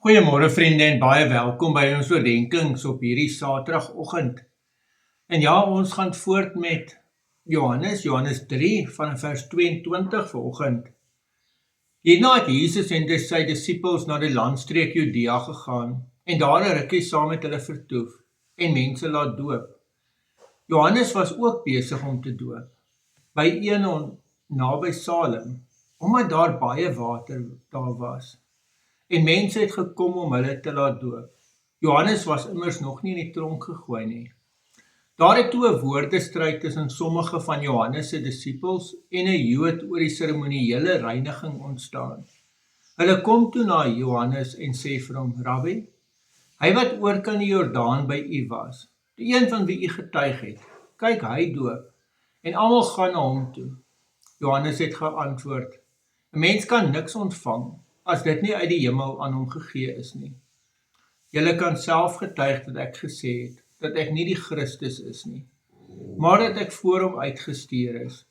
Goeiemôre vriende en baie welkom by ons oordenkings op hierdie Saterdagoggend. En ja, ons gaan voort met Johannes 3 van vers 22 vanoggend. Hierna het Jesus en sy disippels na die landstreek Judea gegaan en daar 'n rukkie saam met hulle vertoef en mense laat doop. Johannes was ook besig om te doop by een naby Salem, omdat daar baie water daar was. En mense het gekom om hulle te laat doop. Johannes was immers nog nie in die tronk gegooi nie. Daar het toe 'n woordestryd tussen sommige van Johannes se disippels en 'n Jood oor die seremoniële reiniging ontstaan. Hulle kom toe na Johannes en sê vir hom: "Rabbi, hy wat oor kan die Jordaan by u was, die een van wie u getuig het, kyk, hy doop, en almal gaan na hom toe." Johannes het geantwoord: "'n mens kan niks ontvang as dit nie uit die hemel aan hom gegee is nie. Julle kan self getuig dat ek gesê het, dat ek nie die Christus is nie, maar dat ek voor hom uitgestuur is.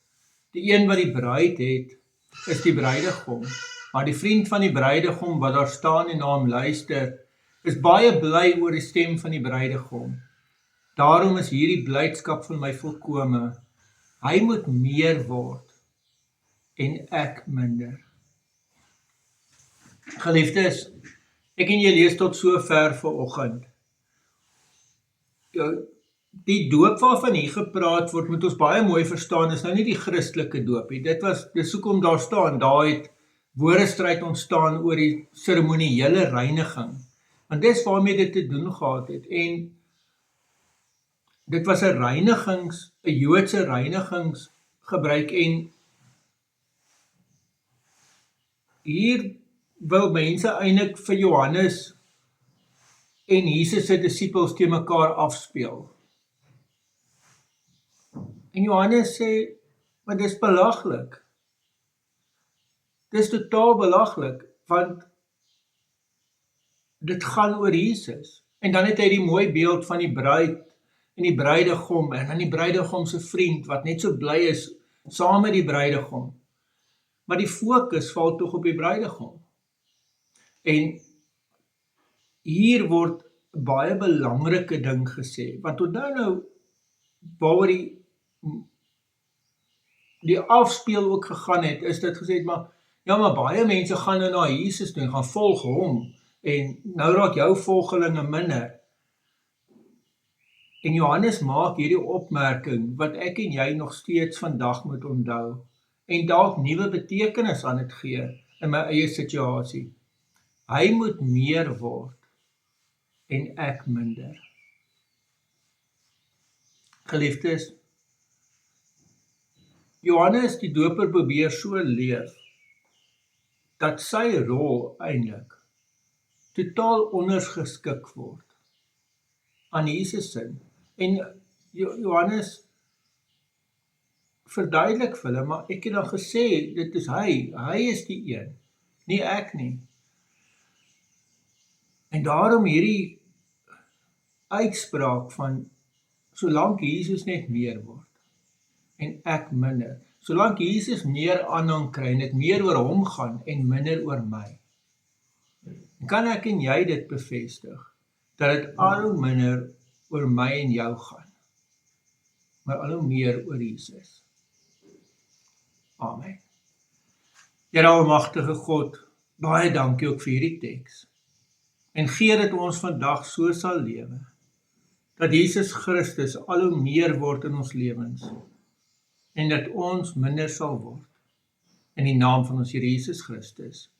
Die een wat die bruid het, is die bruidegom, maar die vriend van die bruidegom wat daar staan en na hom luister, is baie bly oor die stem van die bruidegom. Daarom is hierdie blydskap van my volkome. Hy moet meer word en ek minder." Geliefdes, ek en jy lees tot so ver vanoggend. Die doop waarvan hier gepraat word, moet ons baie mooi verstaan, is nou nie die Christelike doop nie. Dis hoekom daar staan, daar het woordestryd ontstaan oor die seremoniële reiniging. Want dis waarmee dit te doen gehad het. En dit was 'n Joodse reinigingsgebruik, en hier wil mense eintlik vir Johannes en Jesus se disippels teen mekaar afspeel. En Johannes sê, maar dis belaglik. Dis totaal belaglik, want dit gaan oor Jesus. En dan het hy die mooi beeld van die bruid en die bruidegom, en dan die bruidegom se vriend, wat net so bly is saam met die bruidegom. Maar die fokus val tog op die bruidegom. En hier word 'n baie belangrike ding gesê, want onthou nou waaroor die afspeel ook gegaan het, is dit gesê, maar baie mense gaan nou na Jesus toe en gaan volg hom, en nou raak jou volgelinge minder. En Johannes maak hierdie opmerking, wat ek en jy nog steeds vandag moet onthou, en dalk nuwe betekenis aan dit gee in my eie situasie. Hy moet meer word en ek minder. Geliefdes, Johannes die doper probeer so leef, dat sy rol eintlik totaal ondergeskik word aan Jesus se. En Johannes verduidelik vir hulle, maar ek het dan gesê, dit is hy is die een, nie ek nie. En daarom hierdie uitspraak van, solank Jesus net meer word, en ek minder, solank Jesus meer aanhang kry, en dit meer oor hom gaan, en minder oor my. En kan ek en jy dit bevestig, dat dit al hoe minder oor my en jou gaan, maar al hoe meer oor Jesus. Amen. Here almagtige God, baie dankie ook vir hierdie teks. En gee dat ons vandag so sal lewe, dat Jesus Christus al hoe meer word in ons lewens, en dat ons minder sal word. In die naam van ons Here Jesus Christus.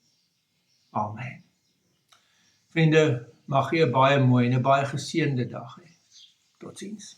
Amen. Vriende, mag jy 'n baie mooi en 'n baie geseënde dag hê. Totsiens.